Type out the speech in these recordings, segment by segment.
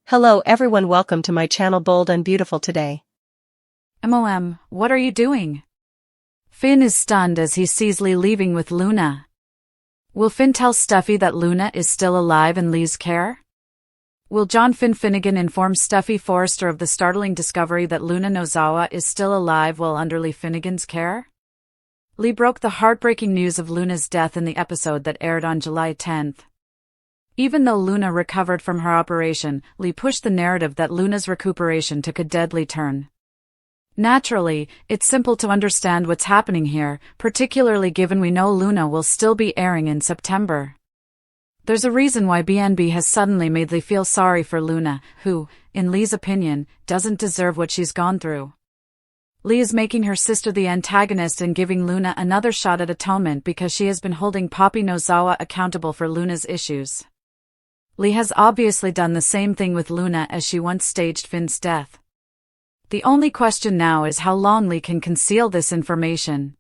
Hello everyone, welcome to my channel Bold and Beautiful today. What are you doing? Finn is stunned as he sees Lee leaving with Luna. Will Finn tell Steffi that Luna is still alive in Lee's care? Will John Finnegan inform Steffi Forrester of the startling discovery that Luna Nozawa is still alive while under Lee Finnegan's care? Lee broke the heartbreaking news of Luna's death in the episode that aired on July 10th. Even though Luna recovered from her operation, Lee pushed the narrative that Luna's recuperation took a deadly turn. Naturally, it's simple to understand what's happening here, particularly given we know Luna will still be airing in September. There's a reason why BNB has suddenly made Lee feel sorry for Luna, who, in Lee's opinion, doesn't deserve what she's gone through. Lee is making her sister the antagonist and giving Luna another shot at atonement because she has been holding Poppy Nozawa accountable for Luna's issues. Lee has obviously done the same thing with Luna as she once staged Finn's death. The only question now is how long Lee can conceal this information.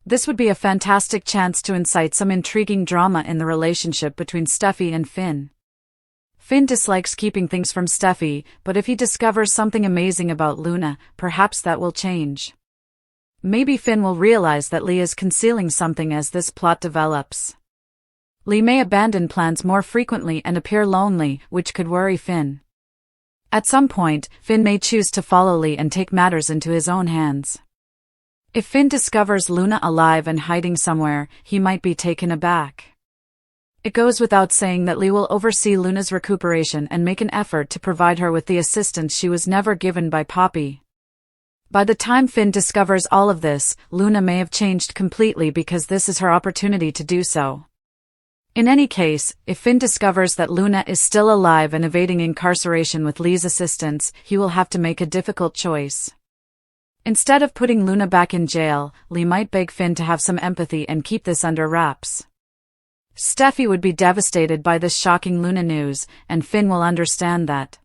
This would be a fantastic chance to incite some intriguing drama in the relationship between Steffi and Finn. Finn dislikes keeping things from Steffi, but if he discovers something amazing about Luna, perhaps that will change. Maybe Finn will realize that Lee is concealing something as this plot develops. Lee may abandon plans more frequently and appear lonely, which could worry Finn. At some point, Finn may choose to follow Lee and take matters into his own hands. If Finn discovers Luna alive and hiding somewhere, he might be taken aback. It goes without saying that Lee will oversee Luna's recuperation and make an effort to provide her with the assistance she was never given by Poppy. By the time Finn discovers all of this, Luna may have changed completely because this is her opportunity to do so. In any case, if Finn discovers that Luna is still alive and evading incarceration with Lee's assistance, he will have to make a difficult choice. Instead of putting Luna back in jail, Lee might beg Finn to have some empathy and keep this under wraps. Steffi would be devastated by this shocking Luna news, and Finn will understand that.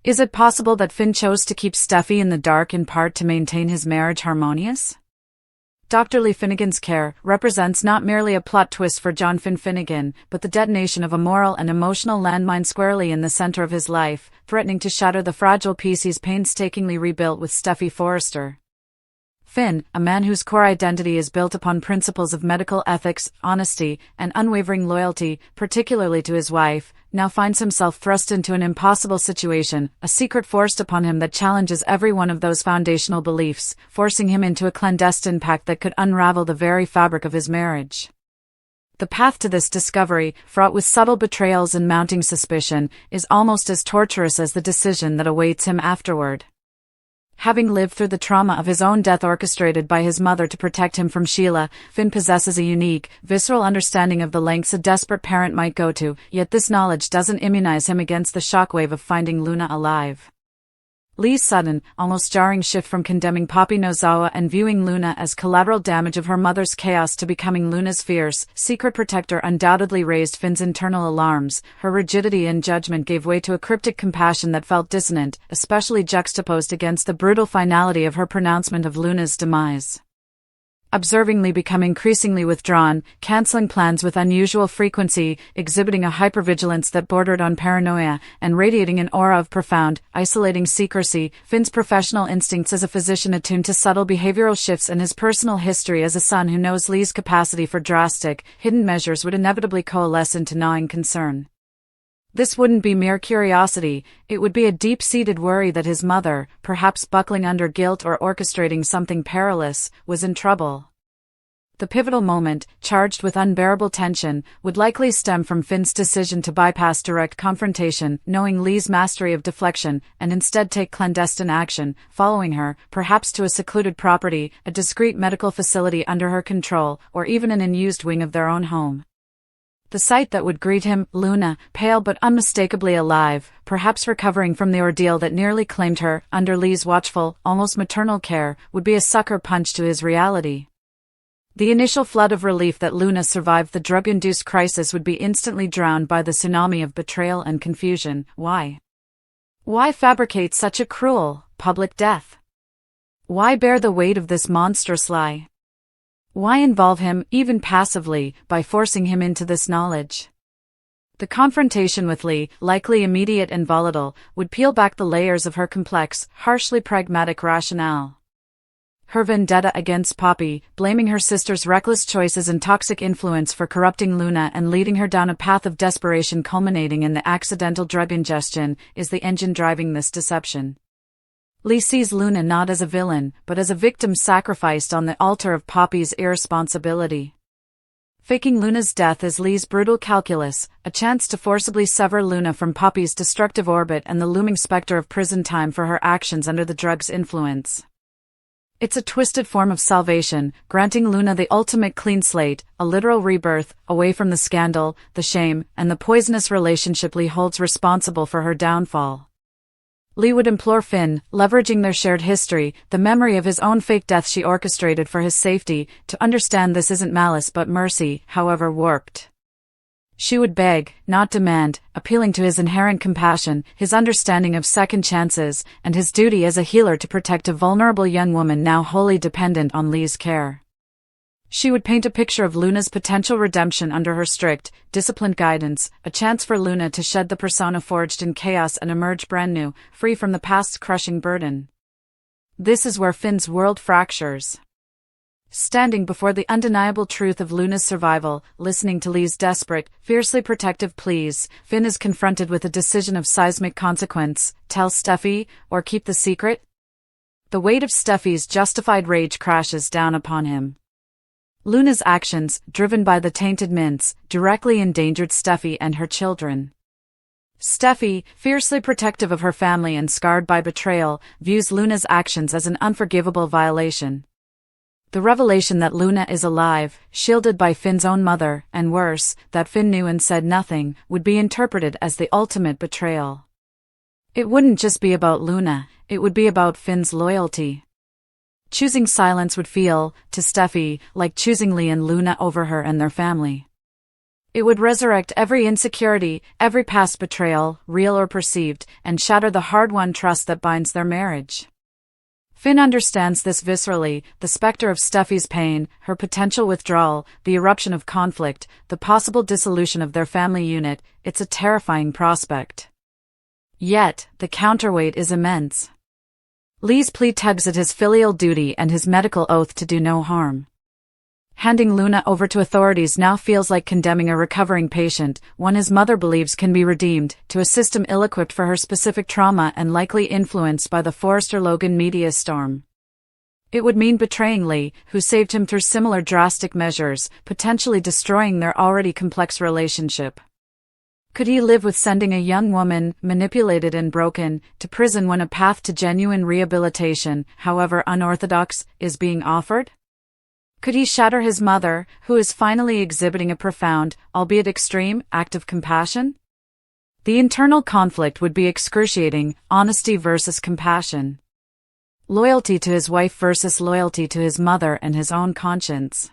Is it possible that Finn chose to keep Steffi in the dark in part to maintain his marriage harmonious? Dr. Lee Finnegan's care represents not merely a plot twist for John Finnegan, but the detonation of a moral and emotional landmine squarely in the center of his life, threatening to shatter the fragile peace he's painstakingly rebuilt with Steffi Forrester. Finn, a man whose core identity is built upon principles of medical ethics, honesty, and unwavering loyalty, particularly to his wife, now finds himself thrust into an impossible situation, a secret forced upon him that challenges every one of those foundational beliefs, forcing him into a clandestine pact that could unravel the very fabric of his marriage. The path to this discovery, fraught with subtle betrayals and mounting suspicion, is almost as torturous as the decision that awaits him afterward. Having lived through the trauma of his own death orchestrated by his mother to protect him from Sheila, Finn possesses a unique, visceral understanding of the lengths a desperate parent might go to, yet this knowledge doesn't immunize him against the shockwave of finding Luna alive. Lee's sudden, almost jarring shift from condemning Poppy Nozawa and viewing Luna as collateral damage of her mother's chaos to becoming Luna's fierce, secret protector undoubtedly raised Finn's internal alarms. Her rigidity in judgment gave way to a cryptic compassion that felt dissonant, especially juxtaposed against the brutal finality of her pronouncement of Luna's demise. Observing Lee become increasingly withdrawn, canceling plans with unusual frequency, exhibiting a hypervigilance that bordered on paranoia, and radiating an aura of profound, isolating secrecy, Finn's professional instincts as a physician attuned to subtle behavioral shifts and his personal history as a son who knows Lee's capacity for drastic, hidden measures would inevitably coalesce into gnawing concern. This wouldn't be mere curiosity, it would be a deep-seated worry that his mother, perhaps buckling under guilt or orchestrating something perilous, was in trouble. The pivotal moment, charged with unbearable tension, would likely stem from Finn's decision to bypass direct confrontation, knowing Lee's mastery of deflection, and instead take clandestine action, following her, perhaps to a secluded property, a discreet medical facility under her control, or even an unused wing of their own home. The sight that would greet him, Luna, pale but unmistakably alive, perhaps recovering from the ordeal that nearly claimed her, under Lee's watchful, almost maternal care, would be a sucker punch to his reality. The initial flood of relief that Luna survived the drug-induced crisis would be instantly drowned by the tsunami of betrayal and confusion. Why? Why fabricate such a cruel, public death? Why bear the weight of this monstrous lie? Why involve him, even passively, by forcing him into this knowledge? The confrontation with Lee, likely immediate and volatile, would peel back the layers of her complex, harshly pragmatic rationale. Her vendetta against Poppy, blaming her sister's reckless choices and toxic influence for corrupting Luna and leading her down a path of desperation culminating in the accidental drug ingestion, is the engine driving this deception. Lee sees Luna not as a villain, but as a victim sacrificed on the altar of Poppy's irresponsibility. Faking Luna's death is Lee's brutal calculus, a chance to forcibly sever Luna from Poppy's destructive orbit and the looming specter of prison time for her actions under the drug's influence. It's a twisted form of salvation, granting Luna the ultimate clean slate, a literal rebirth, away from the scandal, the shame, and the poisonous relationship Lee holds responsible for her downfall. Lee would implore Finn, leveraging their shared history, the memory of his own fake death she orchestrated for his safety, to understand this isn't malice but mercy, however warped. She would beg, not demand, appealing to his inherent compassion, his understanding of second chances, and his duty as a healer to protect a vulnerable young woman now wholly dependent on Lee's care. She would paint a picture of Luna's potential redemption under her strict, disciplined guidance, a chance for Luna to shed the persona forged in chaos and emerge brand new, free from the past's crushing burden. This is where Finn's world fractures. Standing before the undeniable truth of Luna's survival, listening to Lee's desperate, fiercely protective pleas, Finn is confronted with a decision of seismic consequence: tell Steffi, or keep the secret? The weight of Steffi's justified rage crashes down upon him. Luna's actions, driven by the tainted mints, directly endangered Steffi and her children. Steffi, fiercely protective of her family and scarred by betrayal, views Luna's actions as an unforgivable violation. The revelation that Luna is alive, shielded by Finn's own mother, and worse, that Finn knew and said nothing, would be interpreted as the ultimate betrayal. It wouldn't just be about Luna, it would be about Finn's loyalty. Choosing silence would feel, to Steffi, like choosing Lee and Luna over her and their family. It would resurrect every insecurity, every past betrayal, real or perceived, and shatter the hard-won trust that binds their marriage. Finn understands this viscerally, the specter of Steffi's pain, her potential withdrawal, the eruption of conflict, the possible dissolution of their family unit. It's a terrifying prospect. Yet, the counterweight is immense. Lee's plea tugs at his filial duty and his medical oath to do no harm. Handing Luna over to authorities now feels like condemning a recovering patient, one his mother believes can be redeemed, to a system ill-equipped for her specific trauma and likely influenced by the Forrester Logan media storm. It would mean betraying Lee, who saved him through similar drastic measures, potentially destroying their already complex relationship. Could he live with sending a young woman, manipulated and broken, to prison when a path to genuine rehabilitation, however unorthodox, is being offered? Could he shatter his mother, who is finally exhibiting a profound, albeit extreme, act of compassion? The internal conflict would be excruciating: honesty versus compassion. Loyalty to his wife versus loyalty to his mother and his own conscience.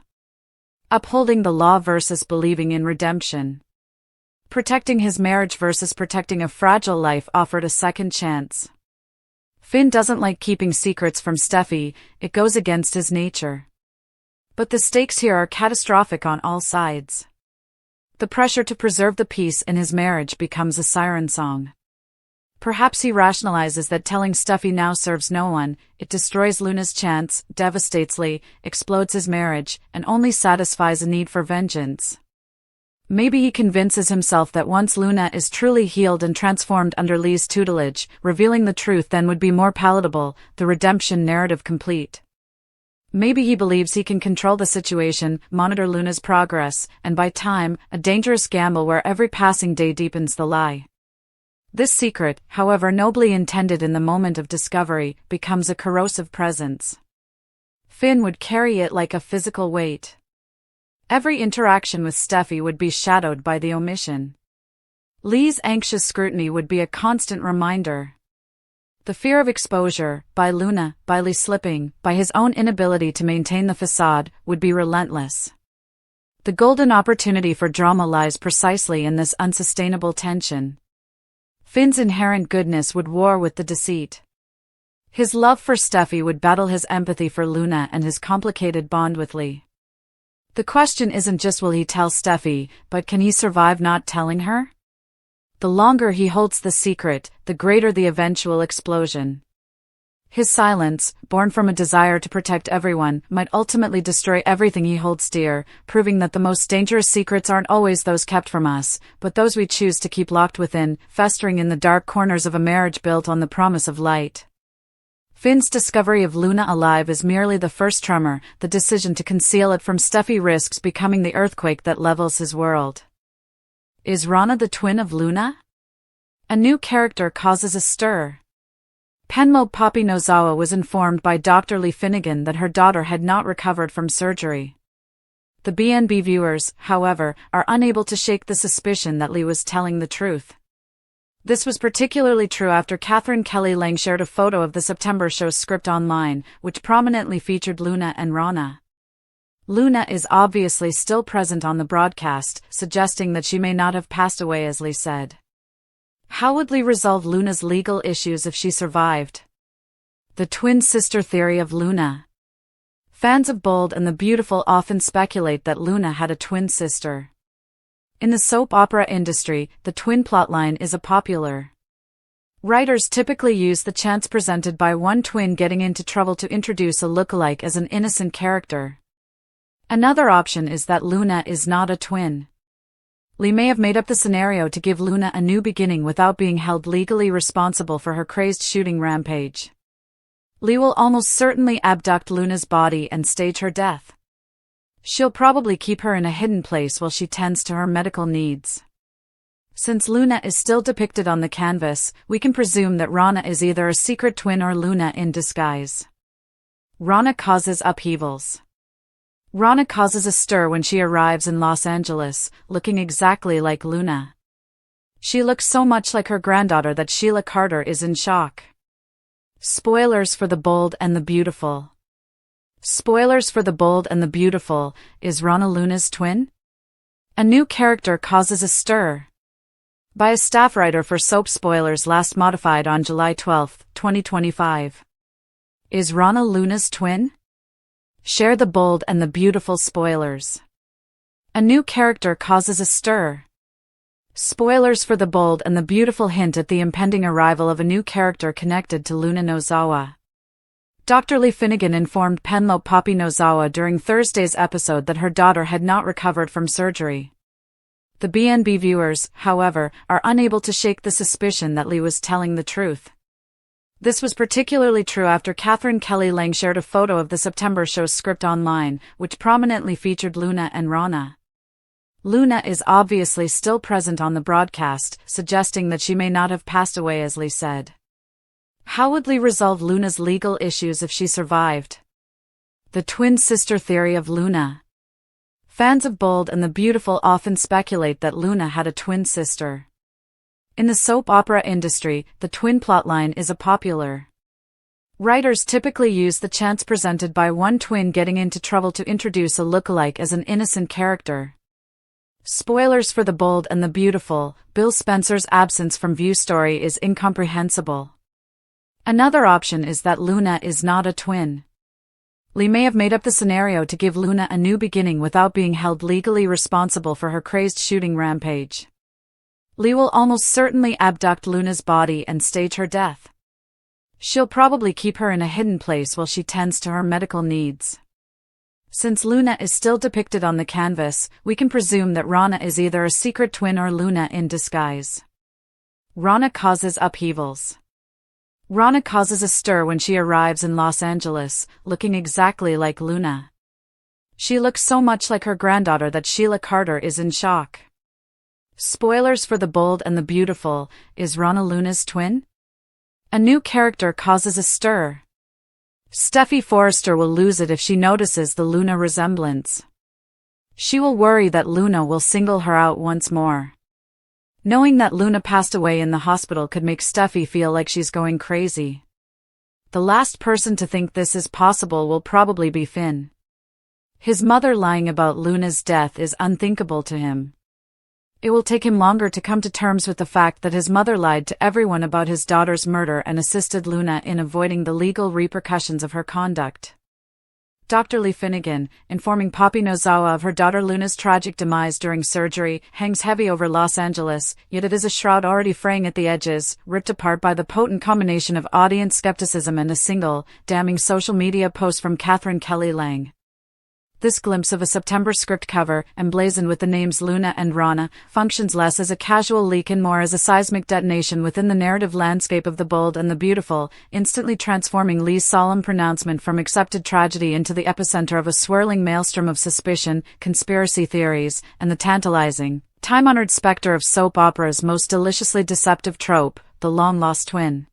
Upholding the law versus believing in redemption. Protecting his marriage versus protecting a fragile life offered a second chance. Finn doesn't like keeping secrets from Steffi, it goes against his nature. But the stakes here are catastrophic on all sides. The pressure to preserve the peace in his marriage becomes a siren song. Perhaps he rationalizes that telling Steffi now serves no one, it destroys Luna's chance, devastates Lee, explodes his marriage, and only satisfies a need for vengeance. Maybe he convinces himself that once Luna is truly healed and transformed under Lee's tutelage, revealing the truth then would be more palatable, the redemption narrative complete. Maybe he believes he can control the situation, monitor Luna's progress, and buy time, a dangerous gamble where every passing day deepens the lie. This secret, however nobly intended in the moment of discovery, becomes a corrosive presence. Finn would carry it like a physical weight. Every interaction with Steffi would be shadowed by the omission. Lee's anxious scrutiny would be a constant reminder. The fear of exposure, by Luna, by Lee slipping, by his own inability to maintain the facade, would be relentless. The golden opportunity for drama lies precisely in this unsustainable tension. Finn's inherent goodness would war with the deceit. His love for Steffi would battle his empathy for Luna and his complicated bond with Lee. The question isn't just will he tell Steffi, but can he survive not telling her? The longer he holds the secret, the greater the eventual explosion. His silence, born from a desire to protect everyone, might ultimately destroy everything he holds dear, proving that the most dangerous secrets aren't always those kept from us, but those we choose to keep locked within, festering in the dark corners of a marriage built on the promise of light. Finn's discovery of Luna alive is merely the first tremor, the decision to conceal it from Steffi risks becoming the earthquake that levels his world. Is Rana the twin of Luna? A new character causes a stir. Penmo Poppy Nozawa was informed by Dr. Lee Finnegan that her daughter had not recovered from surgery. The BNB viewers, however, are unable to shake the suspicion that Lee was telling the truth. This was particularly true after Catherine Kelly Lang shared a photo of the September show's script online, which prominently featured Luna and Rana. Luna is obviously still present on the broadcast, suggesting that she may not have passed away as Lee said. How would Lee resolve Luna's legal issues if she survived? The twin sister theory of Luna. Fans of Bold and the Beautiful often speculate that Luna had a twin sister. In the soap opera industry, the twin plotline is a popular. Writers typically use the chance presented by one twin getting into trouble to introduce a lookalike as an innocent character. Another option is that Luna is not a twin. Lee may have made up the scenario to give Luna a new beginning without being held legally responsible for her crazed shooting rampage. Lee will almost certainly abduct Luna's body and stage her death. She'll probably keep her in a hidden place while she tends to her medical needs. Since Luna is still depicted on the canvas, we can presume that Rana is either a secret twin or Luna in disguise. Rana causes upheavals. Rana causes a stir when she arrives in Los Angeles, looking exactly like Luna. She looks so much like her granddaughter that Sheila Carter is in shock. Spoilers for The Bold and the Beautiful. Spoilers for The Bold and the Beautiful, is Rana Luna's twin? A new character causes a stir. By a staff writer for Soap Spoilers last modified on July 12, 2025. Is Rana Luna's twin? Share The Bold and the Beautiful spoilers. A new character causes a stir. Spoilers for The Bold and the Beautiful hint at the impending arrival of a new character connected to Luna Nozawa. Dr. Lee Finnegan informed Penmo Poppy Nozawa during Thursday's episode that her daughter had not recovered from surgery. The BNB viewers, however, are unable to shake the suspicion that Lee was telling the truth. This was particularly true after Catherine Kelly Lang shared a photo of the September show's script online, which prominently featured Luna and Rana. Luna is obviously still present on the broadcast, suggesting that she may not have passed away as Lee said. How would Lee resolve Luna's legal issues if she survived? The twin sister theory of Luna. Fans of Bold and the Beautiful often speculate that Luna had a twin sister. In the soap opera industry, the twin plotline is a popular. Writers typically use the chance presented by one twin getting into trouble to introduce a lookalike as an innocent character. Spoilers for The Bold and the Beautiful, Bill Spencer's absence from View story is incomprehensible. Another option is that Luna is not a twin. Lee may have made up the scenario to give Luna a new beginning without being held legally responsible for her crazed shooting rampage. Lee will almost certainly abduct Luna's body and stage her death. She'll probably keep her in a hidden place while she tends to her medical needs. Since Luna is still depicted on the canvas, we can presume that Rana is either a secret twin or Luna in disguise. Rana causes upheavals. Rana causes a stir when she arrives in Los Angeles, looking exactly like Luna. She looks so much like her granddaughter that Sheila Carter is in shock. Spoilers for The Bold and the Beautiful, is Rana Luna's twin? A new character causes a stir. Steffi Forrester will lose it if she notices the Luna resemblance. She will worry that Luna will single her out once more. Knowing that Luna passed away in the hospital could make Steffi feel like she's going crazy. The last person to think this is possible will probably be Finn. His mother lying about Luna's death is unthinkable to him. It will take him longer to come to terms with the fact that his mother lied to everyone about his daughter's murder and assisted Luna in avoiding the legal repercussions of her conduct. Dr. Lee Finnegan, informing Poppy Nozawa of her daughter Luna's tragic demise during surgery, hangs heavy over Los Angeles, yet it is a shroud already fraying at the edges, ripped apart by the potent combination of audience skepticism and a single, damning social media post from Catherine Kelly Lang. This glimpse of a September script cover, emblazoned with the names Luna and Rana, functions less as a casual leak and more as a seismic detonation within the narrative landscape of the bold and the beautiful, instantly transforming Lee's solemn pronouncement from accepted tragedy into the epicenter of a swirling maelstrom of suspicion, conspiracy theories, and the tantalizing, time-honored specter of soap opera's most deliciously deceptive trope, the long-lost twin.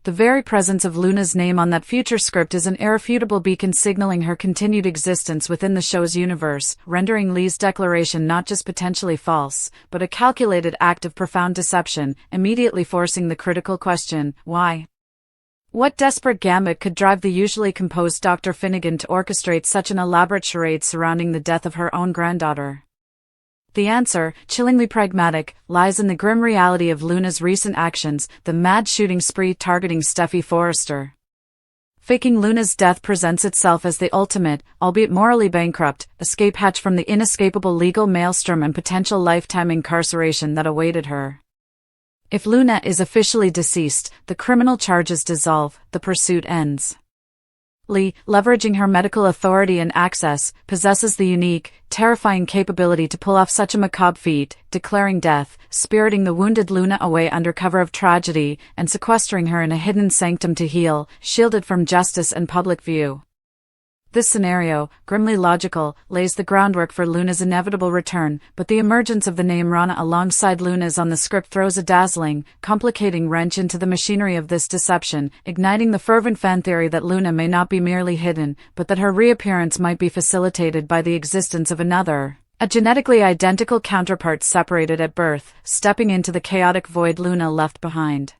The very presence of Luna's name on that future script is an irrefutable beacon signaling her continued existence within the show's universe, rendering Lee's declaration not just potentially false, but a calculated act of profound deception, immediately forcing the critical question, why? What desperate gambit could drive the usually composed Dr. Finnegan to orchestrate such an elaborate charade surrounding the death of her own granddaughter? The answer, chillingly pragmatic, lies in the grim reality of Luna's recent actions, the mad shooting spree targeting Steffi Forrester. Faking Luna's death presents itself as the ultimate, albeit morally bankrupt, escape hatch from the inescapable legal maelstrom and potential lifetime incarceration that awaited her. If Luna is officially deceased, the criminal charges dissolve, the pursuit ends. Lee, leveraging her medical authority and access, possesses the unique, terrifying capability to pull off such a macabre feat, declaring death, spiriting the wounded Luna away under cover of tragedy, and sequestering her in a hidden sanctum to heal, shielded from justice and public view. This scenario, grimly logical, lays the groundwork for Luna's inevitable return, but the emergence of the name Rana alongside Luna's on the script throws a dazzling, complicating wrench into the machinery of this deception, igniting the fervent fan theory that Luna may not be merely hidden, but that her reappearance might be facilitated by the existence of another, a genetically identical counterpart separated at birth, stepping into the chaotic void Luna left behind.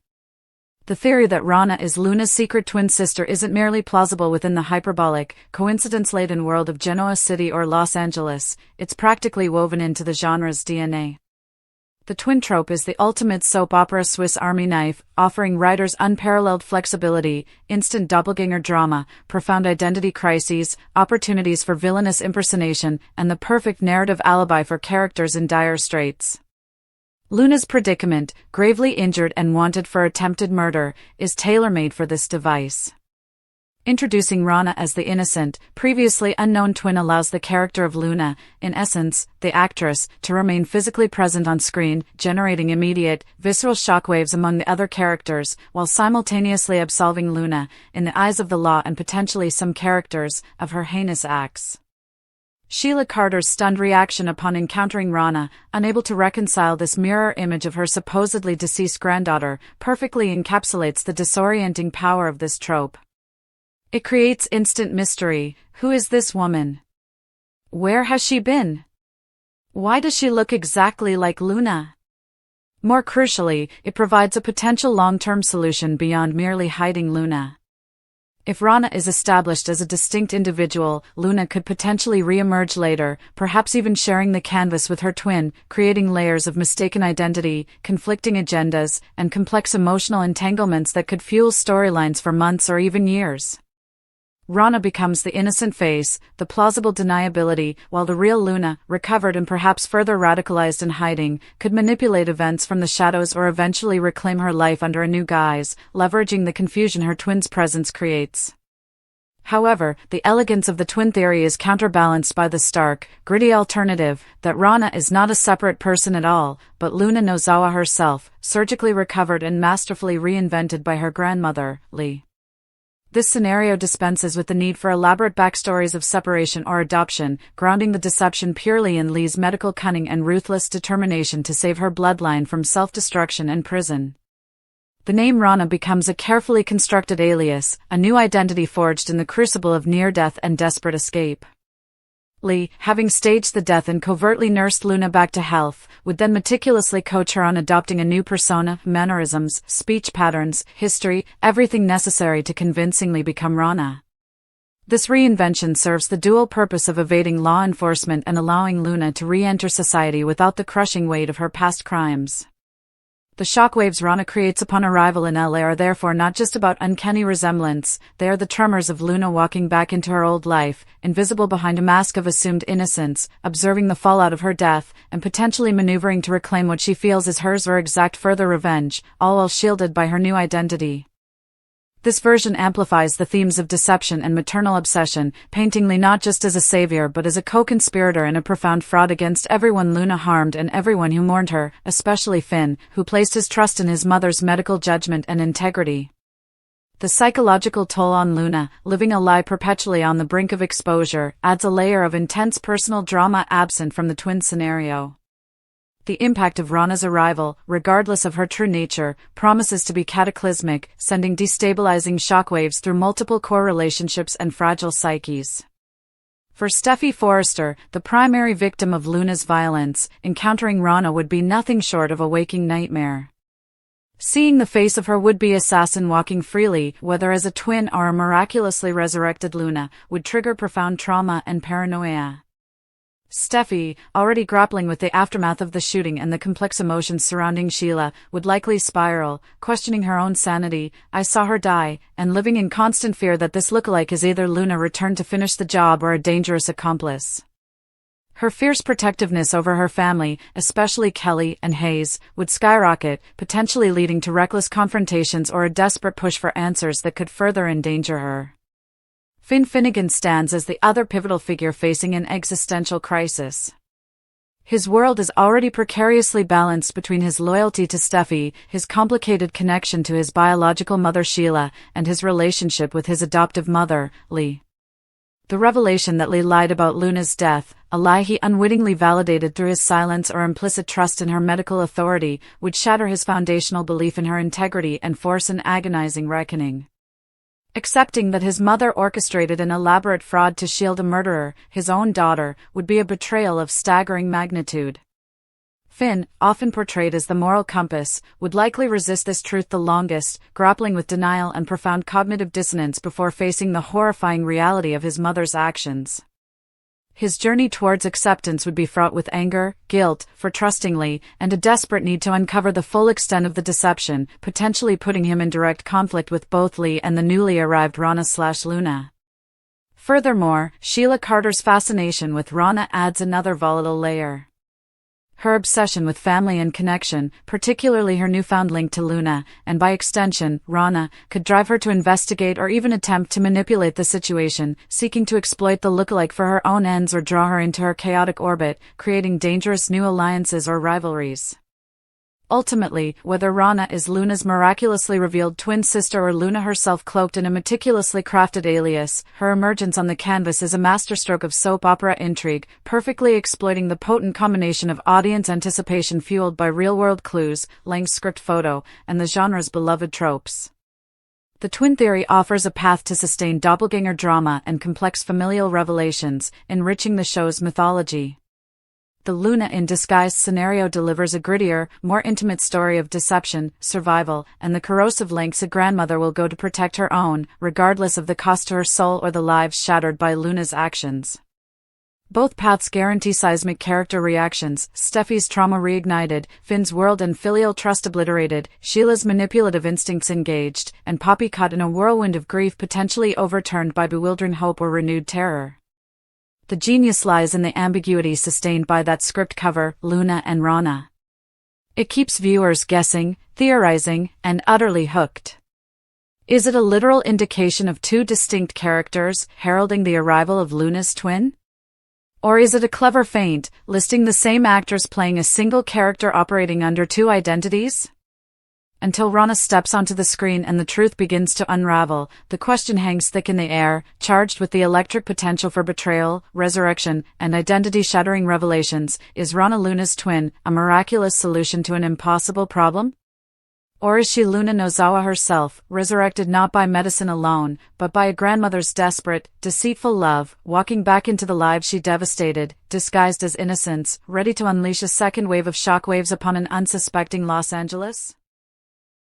The theory that Rana is Luna's secret twin sister isn't merely plausible within the hyperbolic, coincidence-laden world of Genoa City or Los Angeles, it's practically woven into the genre's DNA. The twin trope is the ultimate soap opera Swiss Army knife, offering writers unparalleled flexibility, instant doppelganger drama, profound identity crises, opportunities for villainous impersonation, and the perfect narrative alibi for characters in dire straits. Luna's predicament, gravely injured and wanted for attempted murder, is tailor-made for this device. Introducing Rana as the innocent, previously unknown twin allows the character of Luna, in essence, the actress, to remain physically present on screen, generating immediate, visceral shockwaves among the other characters, while simultaneously absolving Luna, in the eyes of the law and potentially some characters, of her heinous acts. Sheila Carter's stunned reaction upon encountering Rana, unable to reconcile this mirror image of her supposedly deceased granddaughter, perfectly encapsulates the disorienting power of this trope. It creates instant mystery. Who is this woman? Where has she been? Why does she look exactly like Luna? More crucially, it provides a potential long-term solution beyond merely hiding Luna. If Rana is established as a distinct individual, Luna could potentially re-emerge later, perhaps even sharing the canvas with her twin, creating layers of mistaken identity, conflicting agendas, and complex emotional entanglements that could fuel storylines for months or even years. Rana becomes the innocent face, the plausible deniability, while the real Luna, recovered and perhaps further radicalized in hiding, could manipulate events from the shadows or eventually reclaim her life under a new guise, leveraging the confusion her twin's presence creates. However, the elegance of the twin theory is counterbalanced by the stark, gritty alternative, that Rana is not a separate person at all, but Luna Nozawa herself, surgically recovered and masterfully reinvented by her grandmother, Lee. This scenario dispenses with the need for elaborate backstories of separation or adoption, grounding the deception purely in Lee's medical cunning and ruthless determination to save her bloodline from self-destruction and prison. The name Rana becomes a carefully constructed alias, a new identity forged in the crucible of near-death and desperate escape. Lee, having staged the death and covertly nursed Luna back to health, would then meticulously coach her on adopting a new persona, mannerisms, speech patterns, history, everything necessary to convincingly become Rana. This reinvention serves the dual purpose of evading law enforcement and allowing Luna to re-enter society without the crushing weight of her past crimes. The shockwaves Rana creates upon arrival in LA are therefore not just about uncanny resemblance, they are the tremors of Luna walking back into her old life, invisible behind a mask of assumed innocence, observing the fallout of her death, and potentially maneuvering to reclaim what she feels is hers or exact further revenge, all while shielded by her new identity. This version amplifies the themes of deception and maternal obsession, painting Lee not just as a savior but as a co-conspirator and a profound fraud against everyone Luna harmed and everyone who mourned her, especially Finn, who placed his trust in his mother's medical judgment and integrity. The psychological toll on Luna, living a lie perpetually on the brink of exposure, adds a layer of intense personal drama absent from the twin scenario. The impact of Rana's arrival, regardless of her true nature, promises to be cataclysmic, sending destabilizing shockwaves through multiple core relationships and fragile psyches. For Steffi Forrester, the primary victim of Luna's violence, encountering Rana would be nothing short of a waking nightmare. Seeing the face of her would-be assassin walking freely, whether as a twin or a miraculously resurrected Luna, would trigger profound trauma and paranoia. Steffi, already grappling with the aftermath of the shooting and the complex emotions surrounding Sheila, would likely spiral, questioning her own sanity. I saw her die, and living in constant fear that this lookalike is either Luna returned to finish the job or a dangerous accomplice. Her fierce protectiveness over her family, especially Kelly and Hayes, would skyrocket, potentially leading to reckless confrontations or a desperate push for answers that could further endanger her. Finn Finnegan stands as the other pivotal figure facing an existential crisis. His world is already precariously balanced between his loyalty to Steffi, his complicated connection to his biological mother Sheila, and his relationship with his adoptive mother, Lee. The revelation that Lee lied about Luna's death, a lie he unwittingly validated through his silence or implicit trust in her medical authority, would shatter his foundational belief in her integrity and force an agonizing reckoning. Accepting that his mother orchestrated an elaborate fraud to shield a murderer, his own daughter, would be a betrayal of staggering magnitude. Finn, often portrayed as the moral compass, would likely resist this truth the longest, grappling with denial and profound cognitive dissonance before facing the horrifying reality of his mother's actions. His journey towards acceptance would be fraught with anger, guilt for trusting Lee, and a desperate need to uncover the full extent of the deception, potentially putting him in direct conflict with both Lee and the newly arrived Rana/Luna. Furthermore, Sheila Carter's fascination with Rana adds another volatile layer. Her obsession with family and connection, particularly her newfound link to Luna, and by extension, Rana, could drive her to investigate or even attempt to manipulate the situation, seeking to exploit the lookalike for her own ends or draw her into her chaotic orbit, creating dangerous new alliances or rivalries. Ultimately, whether Rana is Luna's miraculously revealed twin sister or Luna herself cloaked in a meticulously crafted alias, her emergence on the canvas is a masterstroke of soap opera intrigue, perfectly exploiting the potent combination of audience anticipation fueled by real-world clues, Lang's script photo, and the genre's beloved tropes. The twin theory offers a path to sustained doppelganger drama and complex familial revelations, enriching the show's mythology. The Luna in disguise scenario delivers a grittier, more intimate story of deception, survival, and the corrosive lengths a grandmother will go to protect her own, regardless of the cost to her soul or the lives shattered by Luna's actions. Both paths guarantee seismic character reactions, Steffi's trauma reignited, Finn's world and filial trust obliterated, Sheila's manipulative instincts engaged, and Poppy caught in a whirlwind of grief potentially overturned by bewildering hope or renewed terror. The genius lies in the ambiguity sustained by that script cover, Luna and Rana. It keeps viewers guessing, theorizing, and utterly hooked. Is it a literal indication of two distinct characters, heralding the arrival of Luna's twin? Or is it a clever feint, listing the same actors playing a single character operating under two identities? Until Rana steps onto the screen and the truth begins to unravel, the question hangs thick in the air, charged with the electric potential for betrayal, resurrection, and identity-shattering revelations. Is Rana Luna's twin, a miraculous solution to an impossible problem? Or is she Luna Nozawa herself, resurrected not by medicine alone, but by a grandmother's desperate, deceitful love, walking back into the lives she devastated, disguised as innocence, ready to unleash a second wave of shockwaves upon an unsuspecting Los Angeles?